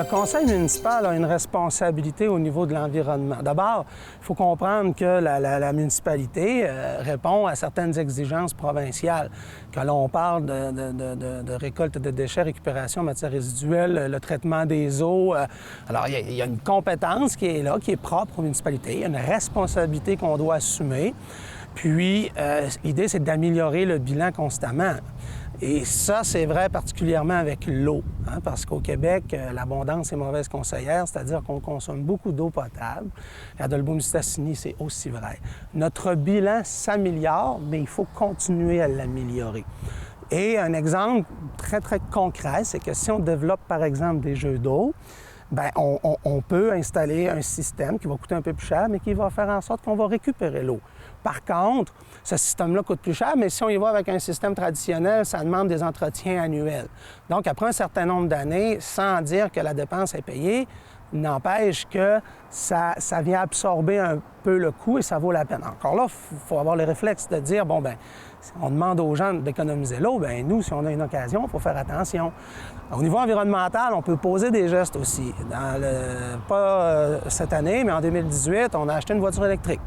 conseil municipal a une responsabilité au niveau de l'environnement. D'abord, il faut comprendre que la municipalité répond à certaines exigences provinciales. Que l'on parle de récolte de déchets, récupération de matières résiduelles, le traitement des eaux. Alors, il y a une compétence qui est là, qui est propre aux municipalités. Il y a une responsabilité qu'on doit assumer. Puis, l'idée, c'est d'améliorer le bilan constamment. Et ça, c'est vrai particulièrement avec l'eau, hein, parce qu'au Québec, l'abondance est mauvaise conseillère, c'est-à-dire qu'on consomme beaucoup d'eau potable. Et à Dolbeau-Mistassini, c'est aussi vrai. Notre bilan s'améliore, mais il faut continuer à l'améliorer. Et un exemple très, très concret, c'est que si on développe, par exemple, des jeux d'eau, bien, on peut installer un système qui va coûter un peu plus cher, mais qui va faire en sorte qu'on va récupérer l'eau. Par contre, ce système-là coûte plus cher, mais si on y va avec un système traditionnel, ça demande des entretiens annuels. Donc, après un certain nombre d'années, sans dire que la dépense est payée, n'empêche que ça vient absorber un peu le coût et ça vaut la peine. Encore là, il faut avoir le réflexe de dire, bon, bien, si on demande aux gens d'économiser l'eau, bien, nous, si on a une occasion, il faut faire attention. Au niveau environnemental, on peut poser des gestes aussi. Pas cette année, mais en 2018, on a acheté une voiture électrique.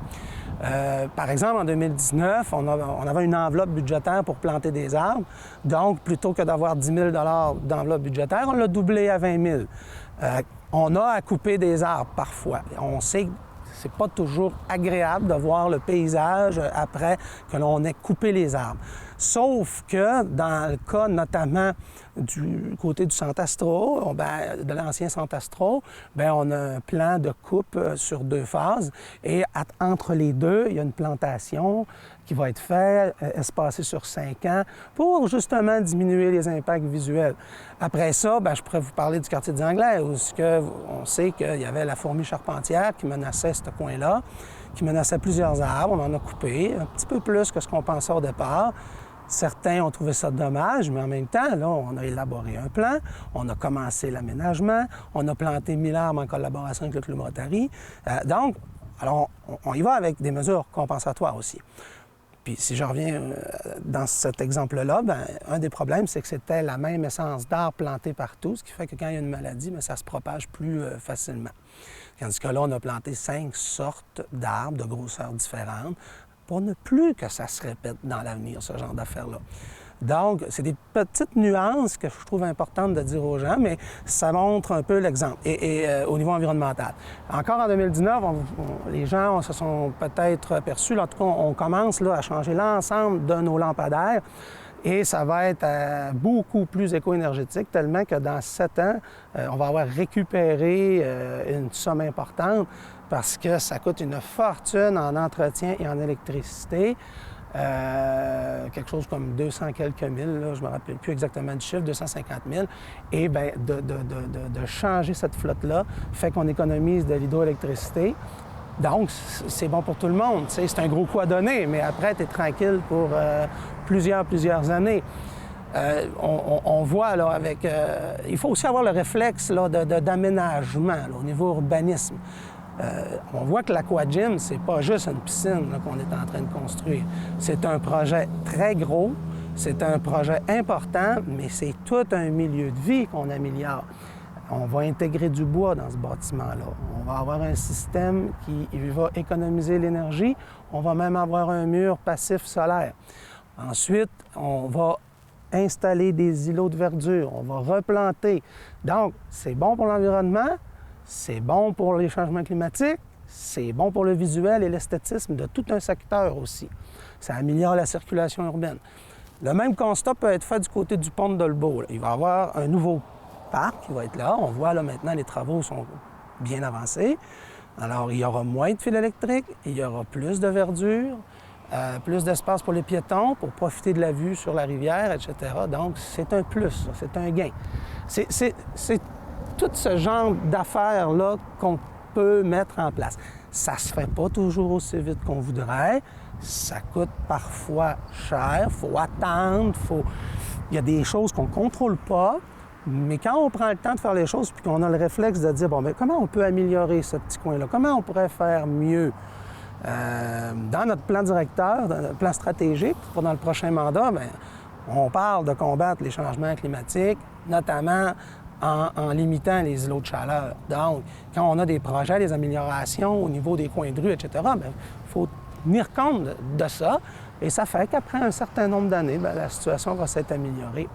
Par exemple, en 2019, on avait une enveloppe budgétaire pour planter des arbres. Donc, plutôt que d'avoir 10 000 d'enveloppe budgétaire, on l'a doublé à 20 000. On a à couper des arbres parfois. On sait que c'est pas toujours agréable de voir le paysage après que l'on ait coupé les arbres. Sauf que dans le cas notamment du côté du Centre-Astro, de l'ancien Centre-Astro, on a un plan de coupe sur 2 phases et entre les deux, il y a une plantation qui va être faite, espacée sur 5 ans, pour justement diminuer les impacts visuels. Après ça, je pourrais vous parler du quartier des Anglais, où on sait qu'il y avait la fourmi charpentière qui menaçait ce coin-là, qui menaçait plusieurs arbres. On en a coupé, un petit peu plus que ce qu'on pensait au départ. Certains ont trouvé ça dommage, mais en même temps, là, on a élaboré un plan, on a commencé l'aménagement, on a planté 1000 arbres en collaboration avec le Club Rotary. Donc, alors, on y va avec des mesures compensatoires aussi. Puis si je reviens dans cet exemple-là, un des problèmes, c'est que c'était la même essence d'arbres plantés partout, ce qui fait que quand il y a une maladie, ça se propage plus facilement. Tandis que là, on a planté 5 sortes d'arbres de grosseurs différentes pour ne plus que ça se répète dans l'avenir, ce genre d'affaires-là. Donc, c'est des petites nuances que je trouve importantes de dire aux gens, mais ça montre un peu l'exemple. Et au niveau environnemental. Encore en 2019, les gens se sont peut-être aperçus, en tout cas, on commence là, à changer l'ensemble de nos lampadaires et ça va être beaucoup plus éco-énergétique, tellement que dans 7 ans, on va avoir récupéré une somme importante parce que ça coûte une fortune en entretien et en électricité. Quelque chose comme 200 quelques mille, là, je ne me rappelle plus exactement du chiffre, 250 000. Et bien, de changer cette flotte-là fait qu'on économise de l'hydroélectricité. Donc, c'est bon pour tout le monde. C'est un gros coup à donner, mais après, tu es tranquille pour plusieurs années. On voit, là, avec... il faut aussi avoir le réflexe là, d'aménagement là, au niveau urbanisme. On voit que l'Aquagym, c'est pas juste une piscine là, qu'on est en train de construire. C'est un projet très gros, c'est un projet important, mais c'est tout un milieu de vie qu'on améliore. On va intégrer du bois dans ce bâtiment-là. On va avoir un système qui va économiser l'énergie. On va même avoir un mur passif solaire. Ensuite, on va installer des îlots de verdure. On va replanter. Donc, c'est bon pour l'environnement. C'est bon pour les changements climatiques, c'est bon pour le visuel et l'esthétisme de tout un secteur aussi. Ça améliore la circulation urbaine. Le même constat peut être fait du côté du pont de Dolbeau. Il va y avoir un nouveau parc qui va être là. On voit là maintenant les travaux sont bien avancés. Alors, il y aura moins de fils électriques, il y aura plus de verdure, plus d'espace pour les piétons, pour profiter de la vue sur la rivière, etc. Donc, c'est un plus, c'est un gain. C'est tout ce genre d'affaires-là qu'on peut mettre en place. Ça se fait pas toujours aussi vite qu'on voudrait. Ça coûte parfois cher. Il faut attendre. Il y a des choses qu'on ne contrôle pas. Mais quand on prend le temps de faire les choses puis qu'on a le réflexe de dire, bon, bien, comment on peut améliorer ce petit coin-là? Comment on pourrait faire mieux? Dans notre plan directeur, dans notre plan stratégique, pendant le prochain mandat, bien, on parle de combattre les changements climatiques, notamment en limitant les îlots de chaleur. Donc, quand on a des projets, des améliorations au niveau des coins de rue, etc., il faut tenir compte de ça. Et ça fait qu'après un certain nombre d'années, la situation va s'être améliorée.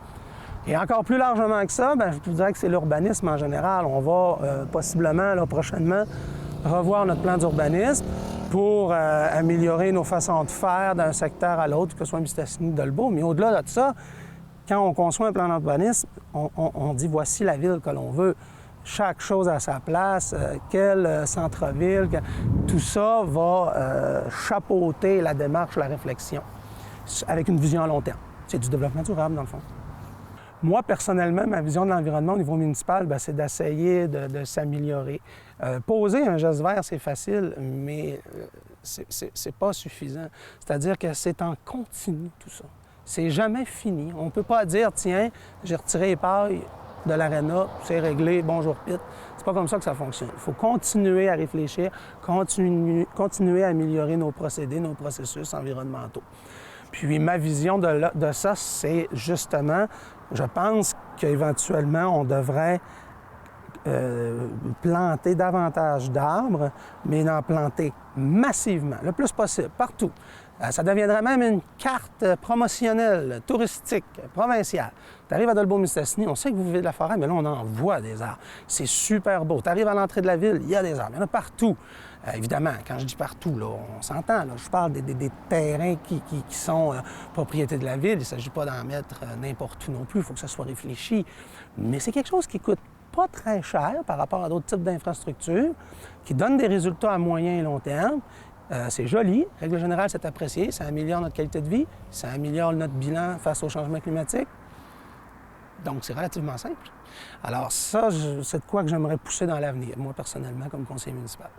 Et encore plus largement que ça, je vous dirais que c'est l'urbanisme en général. On va possiblement, là, prochainement, revoir notre plan d'urbanisme pour améliorer nos façons de faire d'un secteur à l'autre, que ce soit Mistassini ou Dolbeau. Mais au-delà de ça, quand on conçoit un plan d'urbanisme, on dit voici la ville que l'on veut. Chaque chose à sa place, quel centre-ville, tout ça va chapeauter la démarche, la réflexion, avec une vision à long terme. C'est du développement durable, dans le fond. Moi, personnellement, ma vision de l'environnement au niveau municipal, c'est d'essayer de s'améliorer. Poser un geste vert, c'est facile, mais c'est pas suffisant. C'est-à-dire que c'est en continu, tout ça. C'est jamais fini. On ne peut pas dire, tiens, j'ai retiré les pailles de l'aréna, c'est réglé, bonjour Pete. C'est pas comme ça que ça fonctionne. Il faut continuer à réfléchir, continuer à améliorer nos procédés, nos processus environnementaux. Puis ma vision de ça, c'est justement, je pense qu'éventuellement, on devrait planter davantage d'arbres, mais d'en planter massivement, le plus possible, partout. Ça deviendrait même une carte promotionnelle, touristique, provinciale. Tu arrives à Dolbeau-Mistassini, on sait que vous vivez de la forêt, mais là, on en voit des arbres. C'est super beau. Tu arrives à l'entrée de la ville, il y a des arbres. Il y en a partout. Évidemment, quand je dis partout, là, on s'entend. Là, je parle des terrains qui sont propriété de la ville. Il ne s'agit pas d'en mettre n'importe où non plus. Il faut que ça soit réfléchi. Mais c'est quelque chose qui coûte pas très cher par rapport à d'autres types d'infrastructures, qui donne des résultats à moyen et long terme. C'est joli, règle générale, c'est apprécié, ça améliore notre qualité de vie, ça améliore notre bilan face au changement climatique. Donc, c'est relativement simple. Alors ça, c'est de quoi que j'aimerais pousser dans l'avenir, moi personnellement, comme conseiller municipal.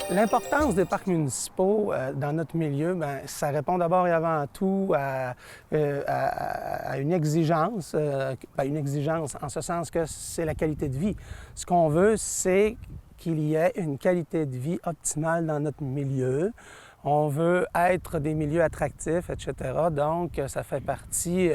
L'importance des parcs municipaux dans notre milieu, ça répond d'abord et avant tout à une exigence, une exigence en ce sens que c'est la qualité de vie. Ce qu'on veut, c'est qu'il y ait une qualité de vie optimale dans notre milieu. On veut être des milieux attractifs, etc. Donc, ça fait partie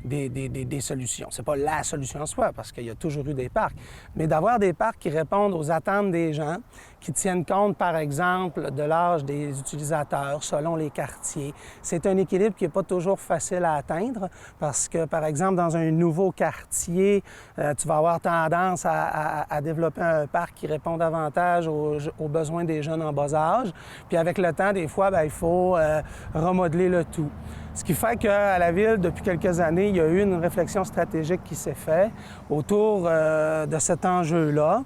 des solutions. C'est pas la solution en soi, parce qu'il y a toujours eu des parcs, mais d'avoir des parcs qui répondent aux attentes des gens, qui tiennent compte, par exemple, de l'âge des utilisateurs selon les quartiers. C'est un équilibre qui n'est pas toujours facile à atteindre, parce que, par exemple, dans un nouveau quartier, tu vas avoir tendance à développer un parc qui répond davantage aux besoins des jeunes en bas âge. Puis avec le temps, des fois, il faut remodeler le tout. Ce qui fait qu'à la Ville, depuis quelques années, il y a eu une réflexion stratégique qui s'est faite autour de cet enjeu-là.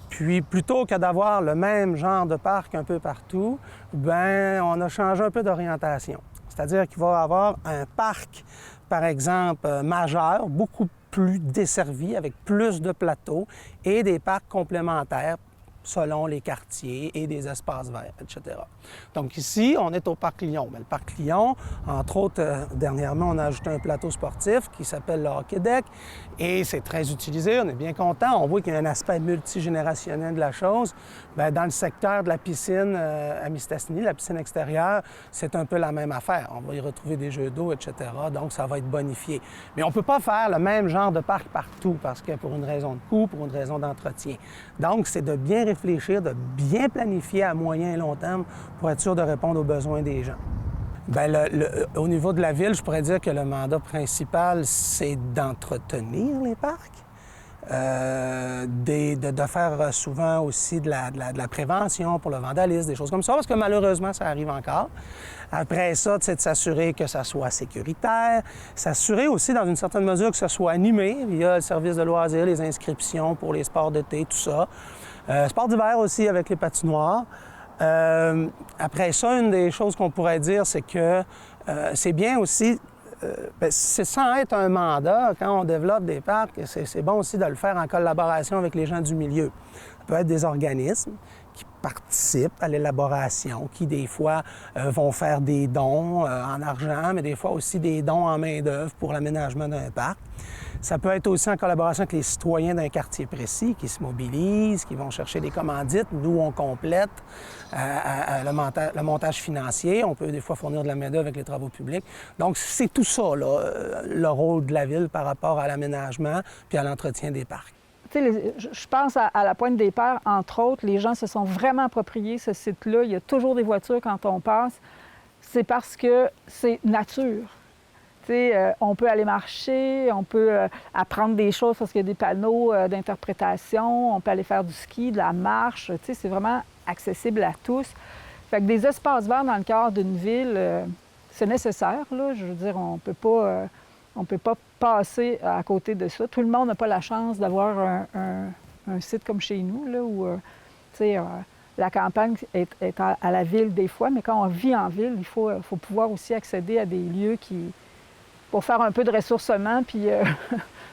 Puis, plutôt que d'avoir le même genre de parc un peu partout, on a changé un peu d'orientation. C'est-à-dire qu'il va y avoir un parc, par exemple, majeur, beaucoup plus desservi, avec plus de plateaux, et des parcs complémentaires selon les quartiers et des espaces verts, etc. Donc ici, on est au Parc Lyon. Le Parc Lyon, entre autres, dernièrement, on a ajouté un plateau sportif qui s'appelle le Hockey Deck et c'est très utilisé, on est bien content. On voit qu'il y a un aspect multigénérationnel de la chose. Dans le secteur de la piscine à Mistassini, la piscine extérieure, c'est un peu la même affaire. On va y retrouver des jeux d'eau, etc. Donc, ça va être bonifié. Mais on ne peut pas faire le même genre de parc partout parce que pour une raison de coût, pour une raison d'entretien. Donc, c'est de bien réfléchir, de bien planifier à moyen et long terme pour être sûr de répondre aux besoins des gens. Au niveau de la Ville, je pourrais dire que le mandat principal, c'est d'entretenir les parcs, de faire souvent aussi de la prévention pour le vandalisme, des choses comme ça, parce que malheureusement, ça arrive encore. Après ça, c'est de s'assurer que ça soit sécuritaire, s'assurer aussi, dans une certaine mesure, que ça soit animé via le service de loisirs, les inscriptions pour les sports d'été, tout ça. Sport d'hiver aussi avec les patinoires. Après ça, une des choses qu'on pourrait dire, c'est que c'est bien aussi, c'est sans être un mandat, quand on développe des parcs, c'est bon aussi de le faire en collaboration avec les gens du milieu. Ça peut être des organismes qui participent à l'élaboration, qui des fois vont faire des dons en argent, mais des fois aussi des dons en main-d'œuvre pour l'aménagement d'un parc. Ça peut être aussi en collaboration avec les citoyens d'un quartier précis qui se mobilisent, qui vont chercher des commandites. Nous, on complète le montage financier. On peut des fois fournir de la main-d'œuvre avec les travaux publics. Donc, c'est tout ça, là, le rôle de la Ville par rapport à l'aménagement puis à l'entretien des parcs. Je pense à la Pointe-des-Pères, entre autres, les gens se sont vraiment appropriés ce site-là. Il y a toujours des voitures quand on passe. C'est parce que c'est nature. On peut aller marcher, on peut apprendre des choses parce qu'il y a des panneaux d'interprétation, on peut aller faire du ski, de la marche. C'est vraiment accessible à tous. Fait que des espaces verts dans le cœur d'une ville, c'est nécessaire, là. Je veux dire, on peut pas passer à côté de ça. Tout le monde n'a pas la chance d'avoir un site comme chez nous, là, où la campagne est à la ville des fois, mais quand on vit en ville, il faut pouvoir aussi accéder à des lieux pour faire un peu de ressourcement puis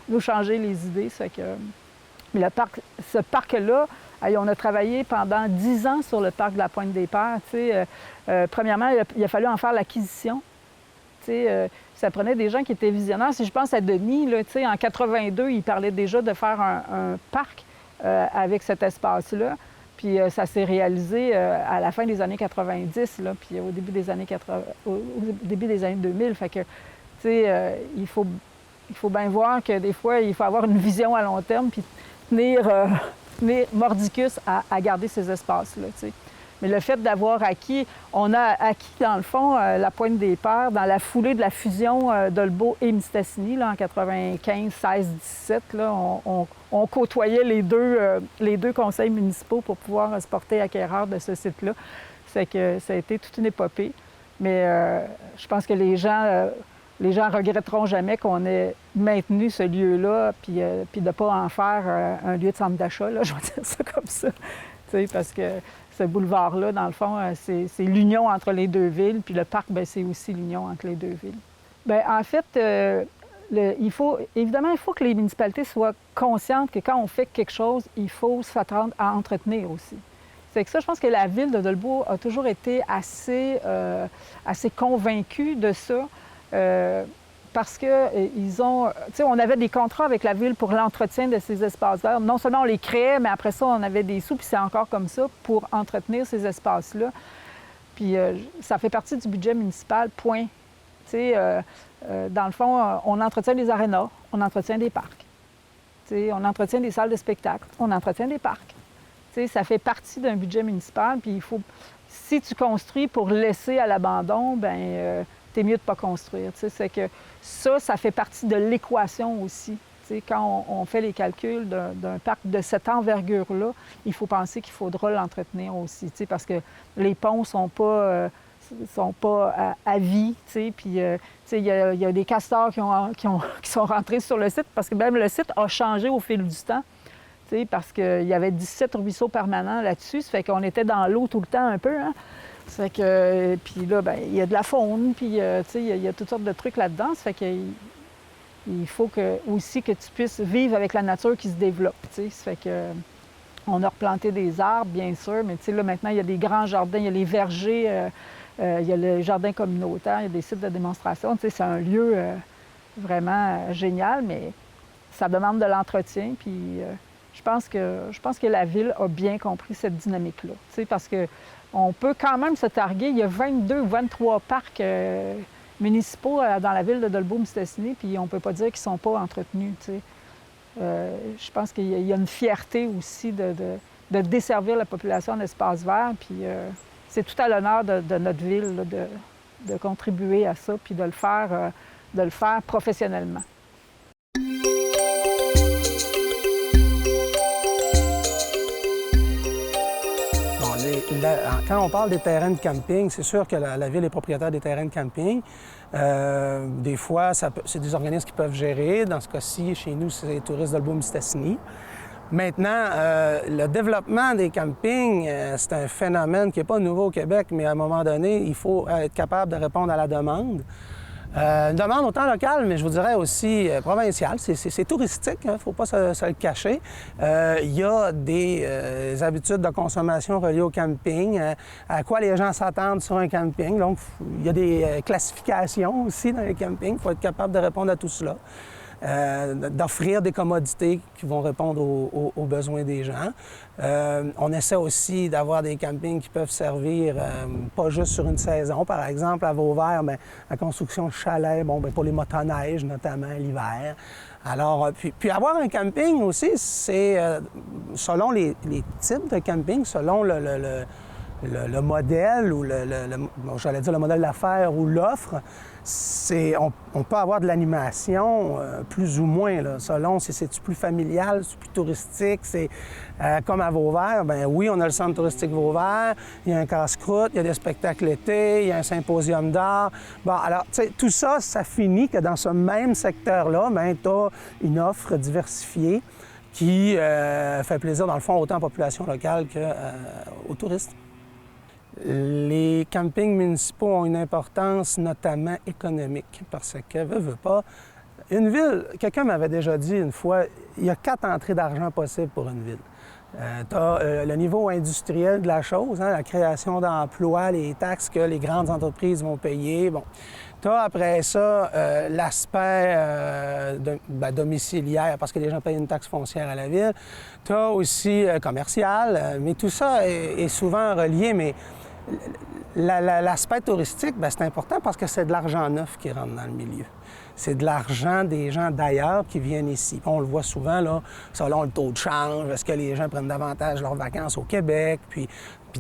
nous changer les idées. Ça fait que, mais ce parc-là, on a travaillé pendant 10 ans sur le parc de la Pointe-des-Pères. Premièrement, il a fallu en faire l'acquisition. Ça prenait des gens qui étaient visionnaires. Si je pense à Denis, là, en 82, il parlait déjà de faire un parc avec cet espace-là. Puis ça s'est réalisé à la fin des années 90, là, puis au début des années 2000. Fait que, il faut bien voir que des fois, il faut avoir une vision à long terme puis tenir mordicus à garder ces espaces-là. Mais le fait d'avoir acquis, on a acquis, dans le fond, la Pointe-des-Pères dans la foulée de la fusion d'Olbeau et Mistassini, là, en 95, 16, 17. Là, on côtoyait les deux conseils municipaux pour pouvoir se porter acquéreur de ce site-là. C'est que ça a été toute une épopée. Mais je pense que les gens regretteront jamais qu'on ait maintenu ce lieu-là puis de ne pas en faire un lieu de centre d'achat, là, je vais dire ça comme ça. Parce que ce boulevard-là, dans le fond, c'est l'union entre les deux villes, puis le parc, c'est aussi l'union entre les deux villes. Bien, en fait, il faut que les municipalités soient conscientes que quand on fait quelque chose, il faut s'attendre à entretenir aussi. C'est que ça, je pense que la ville de Dolbeau a toujours été assez convaincue de ça. Parce que on avait des contrats avec la ville pour l'entretien de ces espaces verts. Non seulement on les créait, mais après ça, on avait des sous, puis c'est encore comme ça, pour entretenir ces espaces-là. Puis ça fait partie du budget municipal, point. Dans le fond, on entretient des arénas, on entretient des parcs. On entretient des salles de spectacle, on entretient des parcs. Ça fait partie d'un budget municipal, puis il faut... Si tu construis pour laisser à l'abandon, bien... t'es mieux de ne pas construire. C'est que ça fait partie de l'équation aussi. Quand on fait les calculs d'un parc de cette envergure-là, il faut penser qu'il faudra l'entretenir aussi, parce que les ponts ne sont pas à vie. Puis il y a des castors qui sont rentrés sur le site parce que même le site a changé au fil du temps. Parce qu'il y avait 17 ruisseaux permanents là-dessus. Ça fait qu'on était dans l'eau tout le temps un peu. Hein? Ça fait que, puis là, bien, il y a de la faune, puis il y a toutes sortes de trucs là-dedans. Ça fait qu'il faut aussi que tu puisses vivre avec la nature qui se développe. Ça fait que on a replanté des arbres, bien sûr, mais là, maintenant, il y a des grands jardins, il y a les vergers, il y a le jardin communautaire, il y a des sites de démonstration. C'est un lieu vraiment génial, mais ça demande de l'entretien, puis je pense que la Ville a bien compris cette dynamique-là. Parce que on peut quand même se targuer. Il y a 22 ou 23 parcs municipaux dans la ville de Dolbeau-Mistassini, puis on ne peut pas dire qu'ils ne sont pas entretenus. Je pense qu'il y a une fierté aussi de desservir la population en espace vert, puis c'est tout à l'honneur de notre ville là, de contribuer à ça, puis de le faire professionnellement. Quand on parle des terrains de camping, c'est sûr que la Ville est propriétaire des terrains de camping. Des fois, c'est des organismes qui peuvent gérer. Dans ce cas-ci, chez nous, c'est les touristes d'Olbeau-Mistassini. Maintenant, le développement des campings, c'est un phénomène qui n'est pas nouveau au Québec, mais à un moment donné, il faut être capable de répondre à la demande. Une demande autant locale, mais je vous dirais aussi provinciale. C'est touristique, il ne faut pas se le cacher. Il y a des habitudes de consommation reliées au camping, à quoi les gens s'attendent sur un camping. Donc, il y a des classifications aussi dans les campings. Il faut être capable de répondre à tout cela. d'offrir des commodités qui vont répondre aux besoins des gens. On essaie aussi d'avoir des campings qui peuvent servir pas juste sur une saison. Par exemple, à Vauvert, la construction de chalets, pour les motoneiges, notamment l'hiver. Alors, puis avoir un camping aussi, c'est selon les types de camping, selon le modèle ou j'allais dire le modèle d'affaires ou l'offre, on peut avoir de l'animation plus ou moins, là, selon si c'est plus familial, c'est plus touristique. C'est comme à Vauvert, oui, on a le centre touristique Vauvert, il y a un casse-croûte, il y a des spectacles l'été, il y a un symposium d'art. Bon, alors, tu sais, tout ça, ça finit que dans ce même secteur-là, tu as une offre diversifiée qui fait plaisir, dans le fond, autant aux populations locales qu'aux touristes. Les campings municipaux ont une importance notamment économique parce que, veux pas, une ville, quelqu'un m'avait déjà dit une fois, il y a 4 entrées d'argent possibles pour une ville. Tu as le niveau industriel de la chose, la création d'emplois, les taxes que les grandes entreprises vont payer. Bon. Tu as après ça l'aspect domiciliaire parce que les gens payent une taxe foncière à la ville. Tu as aussi commercial, mais tout ça est souvent relié, mais l'aspect touristique, c'est important parce que c'est de l'argent neuf qui rentre dans le milieu. C'est de l'argent des gens d'ailleurs qui viennent ici. On le voit souvent, là, selon le taux de change, est-ce que les gens prennent davantage leurs vacances au Québec? Puis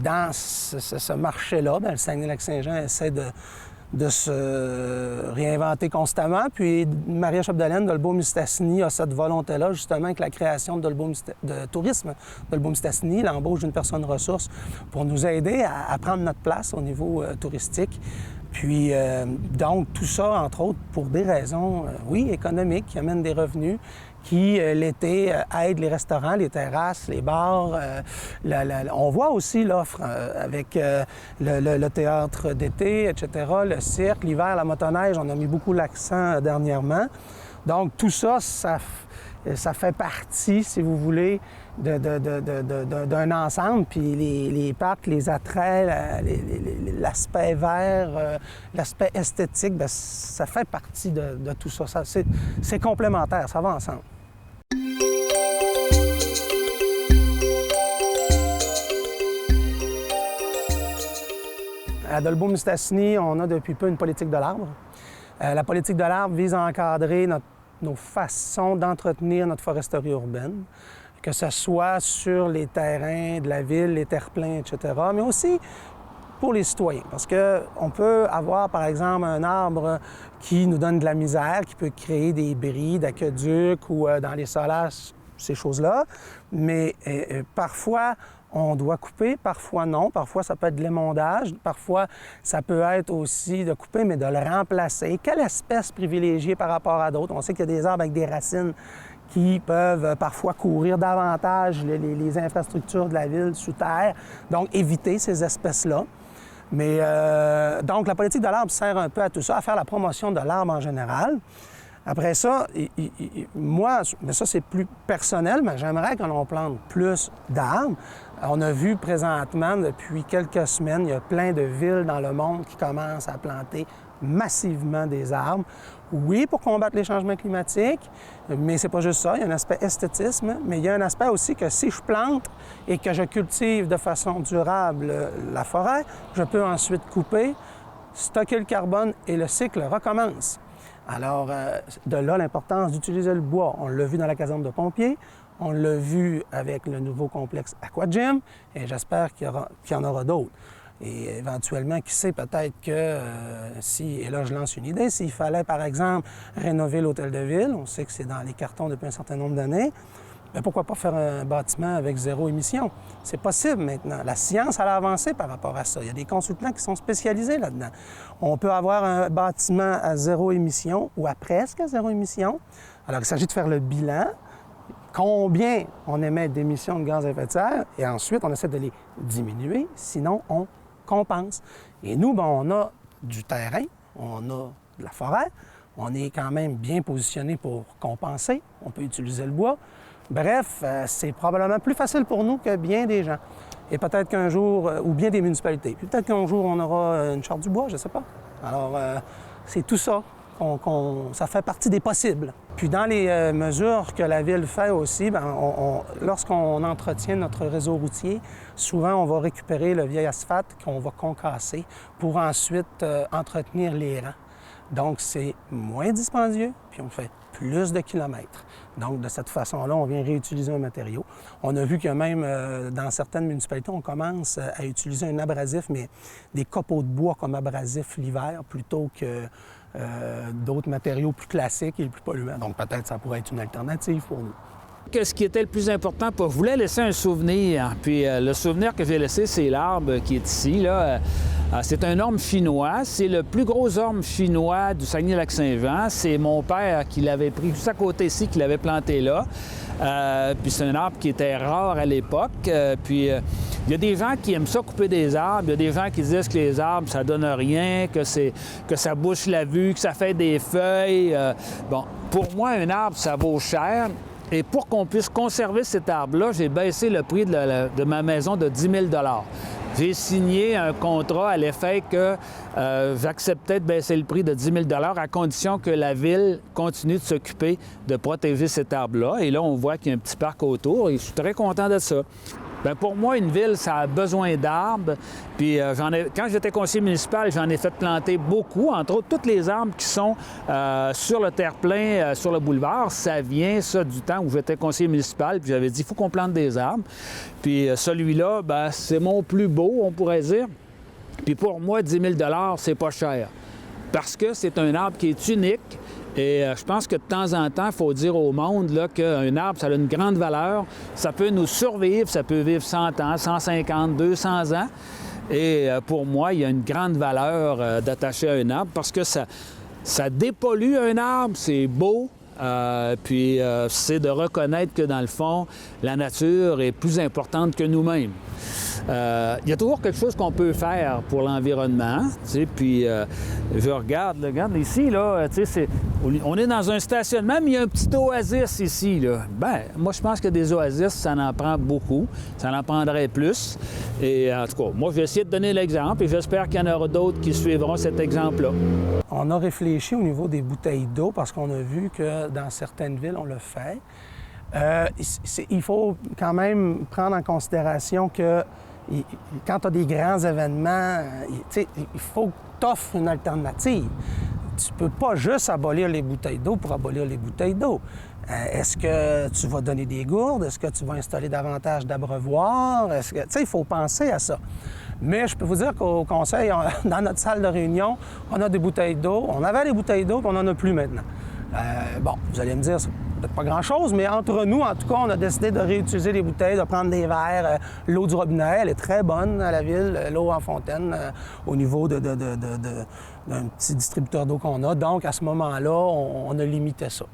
dans ce marché-là, le Saguenay-Lac-Saint-Jean essaie de se réinventer constamment. Puis Maria Chapdelaine d'Olbeau-Mistassini a cette volonté-là, justement, avec la création de tourisme d'Olbeau-Mistassini, l'embauche d'une personne ressource pour nous aider à prendre notre place au niveau touristique. Puis, donc, tout ça, entre autres, pour des raisons, économiques, qui amènent des revenus, qui, l'été, aident les restaurants, les terrasses, les bars. On voit aussi l'offre avec le théâtre d'été, etc., le cirque, l'hiver, la motoneige. On a mis beaucoup l'accent dernièrement. Donc, tout ça, ça fait partie, si vous voulez, d'un ensemble. Puis les parcs, les attraits, l'aspect vert, l'aspect esthétique, ça fait partie de tout ça. C'est complémentaire, ça va ensemble. À Dolbeau-Mistassini, on a depuis peu une politique de l'arbre. La politique de l'arbre vise à encadrer nos façons d'entretenir notre foresterie urbaine, que ce soit sur les terrains de la ville, les terre-pleins, etc., mais aussi pour les citoyens. Parce qu'on peut avoir, par exemple, un arbre qui nous donne de la misère, qui peut créer des bris d'aqueduc ou dans les solages, ces choses-là, mais parfois, on doit couper, parfois non. Parfois, ça peut être de l'émondage. Parfois, ça peut être aussi de couper, mais de le remplacer. Quelle espèce privilégiée par rapport à d'autres? On sait qu'il y a des arbres avec des racines qui peuvent parfois courir davantage les infrastructures de la ville sous terre. Donc, éviter ces espèces-là. Mais donc, la politique de l'arbre sert un peu à tout ça, à faire la promotion de l'arbre en général. Après ça, moi, mais ça c'est plus personnel, mais j'aimerais que l'on plante plus d'arbres. On a vu présentement, depuis quelques semaines, il y a plein de villes dans le monde qui commencent à planter massivement des arbres. Oui, pour combattre les changements climatiques, mais c'est pas juste ça. Il y a un aspect esthétisme, mais il y a un aspect aussi que si je plante et que je cultive de façon durable la forêt, je peux ensuite couper, stocker le carbone et le cycle recommence. Alors, de là l'importance d'utiliser le bois. On l'a vu dans la caserne de pompiers, on l'a vu avec le nouveau complexe Aquagym, et j'espère qu'il y en aura d'autres. Et éventuellement, qui sait, peut-être que et là je lance une idée, s'il fallait par exemple rénover l'hôtel de ville, on sait que c'est dans les cartons depuis un certain nombre d'années, bien, pourquoi pas faire un bâtiment avec 0 émission? C'est possible maintenant. La science, elle a avancé par rapport à ça. Il y a des consultants qui sont spécialisés là-dedans. On peut avoir un bâtiment à 0 émission ou à presque 0 émission. Alors, il s'agit de faire le bilan. Combien on émet d'émissions de gaz à effet de serre et ensuite, on essaie de les diminuer. Sinon, on compense. Et nous, on a du terrain, on a de la forêt, on est quand même bien positionné pour compenser. On peut utiliser le bois. Bref, c'est probablement plus facile pour nous que bien des gens. Et peut-être qu'un jour, ou bien des municipalités. Puis peut-être qu'un jour, on aura une charte du bois, je ne sais pas. Alors, c'est tout ça ça fait partie des possibles. Puis dans les mesures que la Ville fait aussi, lorsqu'on entretient notre réseau routier, souvent on va récupérer le vieil asphalte qu'on va concasser pour ensuite entretenir les rangs. Donc c'est moins dispendieux, puis on fait plus de kilomètres. Donc de cette façon-là, on vient réutiliser un matériau. On a vu que même dans certaines municipalités, on commence à utiliser un abrasif, mais des copeaux de bois comme abrasif l'hiver plutôt que d'autres matériaux plus classiques et plus polluants. Donc peut-être ça pourrait être une alternative pour nous. Ce qui était le plus important, je voulais laisser un souvenir. Puis le souvenir que j'ai laissé, c'est l'arbre qui est ici. Là. C'est un orme chinois. C'est le plus gros orme chinois du Saguenay-Lac-Saint-Jean. C'est mon père qui l'avait pris juste à côté ici, qui l'avait planté là. Puis c'est un arbre qui était rare à l'époque. Puis il y a des gens qui aiment ça couper des arbres. Il y a des gens qui disent que les arbres, ça donne rien, que ça bouche la vue, que ça fait des feuilles. Bon, pour moi, un arbre, ça vaut cher. Et pour qu'on puisse conserver cet arbre-là, j'ai baissé le prix de ma maison de 10 000 $. J'ai signé un contrat à l'effet que j'acceptais de baisser le prix de 10 000 $ à condition que la Ville continue de s'occuper de protéger cet arbre-là. Et là, on voit qu'il y a un petit parc autour et je suis très content de ça. Bien, pour moi, une ville, ça a besoin d'arbres. Puis quand j'étais conseiller municipal, j'en ai fait planter beaucoup, entre autres, tous les arbres qui sont sur le terre-plein, sur le boulevard. Ça vient, ça, du temps où j'étais conseiller municipal. Puis j'avais dit, il faut qu'on plante des arbres. Puis celui-là, bien, c'est mon plus beau, on pourrait dire. Puis pour moi, 10 000 $, c'est pas cher. Parce que c'est un arbre qui est unique. Et je pense que de temps en temps, il faut dire au monde qu'un arbre, ça a une grande valeur. Ça peut nous survivre, ça peut vivre 100 ans, 150, 200 ans. Et pour moi, il y a une grande valeur d'attacher à un arbre parce que ça dépollue un arbre, c'est beau. Puis c'est de reconnaître que, dans le fond, la nature est plus importante que nous-mêmes. Il y a toujours quelque chose qu'on peut faire pour l'environnement. Puis je regarde ici, là, on est dans un stationnement, mais il y a un petit oasis ici. Là. Bien, moi, je pense que des oasis, ça en prend beaucoup. Ça en prendrait plus. Et en tout cas, moi, je vais essayer de donner l'exemple et j'espère qu'il y en aura d'autres qui suivront cet exemple-là. On a réfléchi au niveau des bouteilles d'eau parce qu'on a vu que dans certaines villes, on le fait. Il faut quand même prendre en considération que quand tu as des grands événements, il faut que tu offres une alternative. Tu ne peux pas juste abolir les bouteilles d'eau pour abolir les bouteilles d'eau. Est-ce que tu vas donner des gourdes? Est-ce que tu vas installer davantage d'abreuvoirs? Il faut penser à ça. Mais je peux vous dire qu'au conseil, dans notre salle de réunion, on a des bouteilles d'eau. On avait des bouteilles d'eau, puis on n'en a plus maintenant. Bon, vous allez me dire, c'est peut-être pas grand-chose, mais entre nous, en tout cas, on a décidé de réutiliser les bouteilles, de prendre des verres. L'eau du robinet, elle est très bonne à la ville, l'eau en fontaine, au niveau d'un petit distributeur d'eau qu'on a. Donc, à ce moment-là, on a limité ça.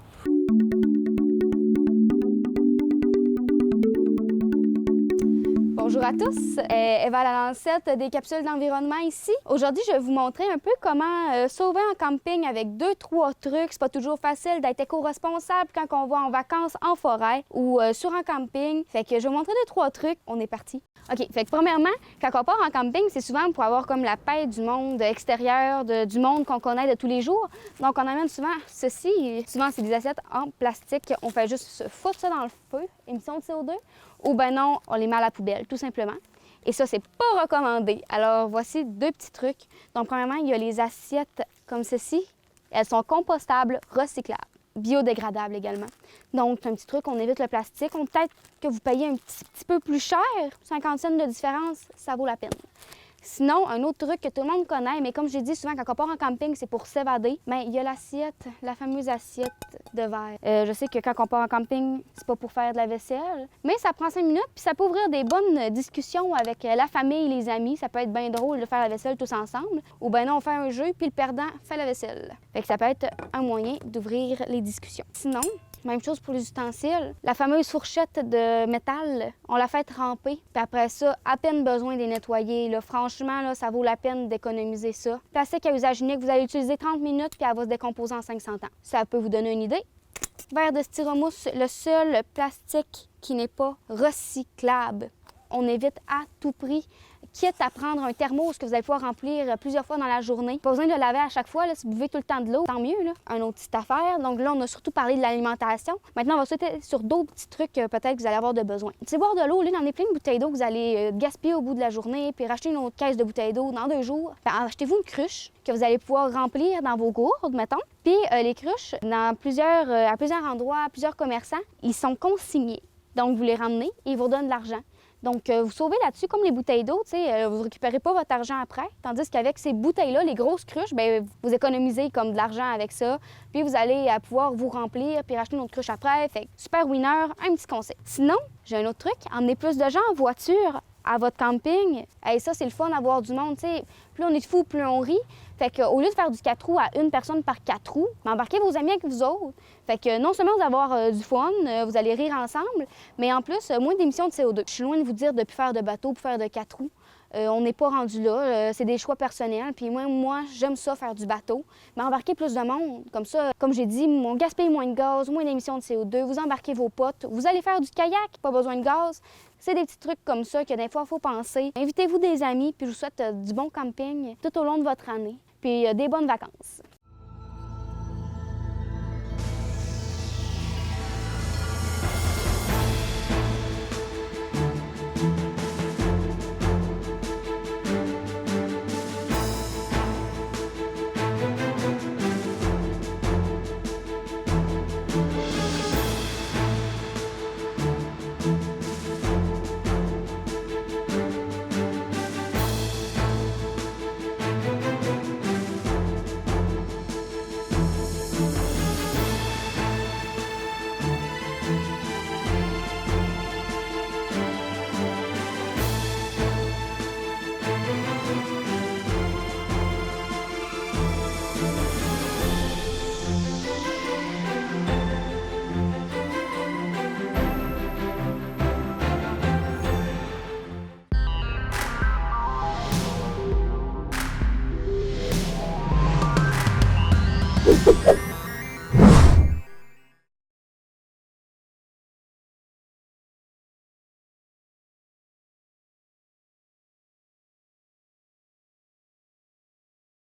Bonjour à tous, Eva Lalancette des Capsules d'environnement ici. Aujourd'hui, je vais vous montrer un peu comment sauver en camping avec 2-3 trucs. C'est pas toujours facile d'être éco-responsable quand on va en vacances en forêt ou sur un camping. Fait que je vais vous montrer 2-3 trucs. On est parti. OK. Fait que premièrement, quand on part en camping, c'est souvent pour avoir comme la paix du monde extérieur, du monde qu'on connaît de tous les jours. Donc, on amène souvent ceci. Souvent, c'est des assiettes en plastique. On fait juste foutre ça dans le feu, émission de CO2. Ou ben non, on les met à la poubelle, tout simplement. Et ça, c'est pas recommandé. Alors, voici 2 petits trucs. Donc, premièrement, il y a les assiettes comme ceci. Elles sont compostables, recyclables, biodégradables également. Donc, c'est un petit truc, on évite le plastique. Peut-être que vous payez un petit peu plus cher, 50 cents de différence, ça vaut la peine. Sinon, un autre truc que tout le monde connaît, mais comme j'ai dit souvent, quand on part en camping, c'est pour s'évader, mais il y a l'assiette, la fameuse assiette de verre. Je sais que quand on part en camping, c'est pas pour faire de la vaisselle, mais ça prend 5 minutes, puis ça peut ouvrir des bonnes discussions avec la famille et les amis. Ça peut être bien drôle de faire la vaisselle tous ensemble, ou bien non, on fait un jeu, puis le perdant fait la vaisselle. Fait que ça peut être un moyen d'ouvrir les discussions. Sinon, même chose pour les ustensiles. La fameuse fourchette de métal, on la fait tremper. Puis après ça, à peine besoin de les nettoyer. Là. Franchement, là, ça vaut la peine d'économiser ça. Plastique à usage unique, vous allez utiliser 30 minutes puis elle va se décomposer en 500 ans. Ça peut vous donner une idée. Verre de styromousse, le seul plastique qui n'est pas recyclable. On évite à tout prix quitte à prendre un thermos que vous allez pouvoir remplir plusieurs fois dans la journée. Pas besoin de le laver à chaque fois, là, si vous buvez tout le temps de l'eau, tant mieux. Là. Un autre petite affaire. Donc là, on a surtout parlé de l'alimentation. Maintenant, on va sauter sur d'autres petits trucs peut-être que vous allez avoir de besoin. C'est boire de l'eau, là, il en est plein de bouteilles d'eau que vous allez gaspiller au bout de la journée, puis racheter une autre caisse de bouteilles d'eau dans 2 jours. Achetez-vous une cruche que vous allez pouvoir remplir dans vos gourdes, mettons. Puis les cruches, à plusieurs endroits, à plusieurs commerçants, ils sont consignés. Donc, vous les ramenez et ils vous donnent de l'argent. Donc, vous sauvez là-dessus, comme les bouteilles d'eau, vous ne récupérez pas votre argent après. Tandis qu'avec ces bouteilles-là, les grosses cruches, bien, vous économisez comme de l'argent avec ça. Puis, vous allez pouvoir vous remplir puis racheter une autre cruche après. Fait que, super winner, un petit conseil. Sinon, j'ai un autre truc, emmenez plus de gens en voiture à votre camping. Et ça, c'est le fun d'avoir du monde. T'sais. Plus on est de fous, plus on rit. Fait que, au lieu de faire du 4 roues à une personne par 4 roues, embarquez vos amis avec vous autres. Fait que non seulement vous allez avoir du fun, vous allez rire ensemble, mais en plus, moins d'émissions de CO2. Je suis loin de vous dire de ne plus faire de bateau, plus faire de 4 roues. On n'est pas rendu là, c'est des choix personnels. Puis moi, j'aime ça, faire du bateau. Mais embarquer plus de monde, comme ça, comme j'ai dit, on gaspille moins de gaz, moins d'émissions de CO2, vous embarquez vos potes, vous allez faire du kayak, pas besoin de gaz. C'est des petits trucs comme ça que des fois, il faut penser. Invitez-vous des amis, puis je vous souhaite du bon camping tout au long de votre année, puis des bonnes vacances.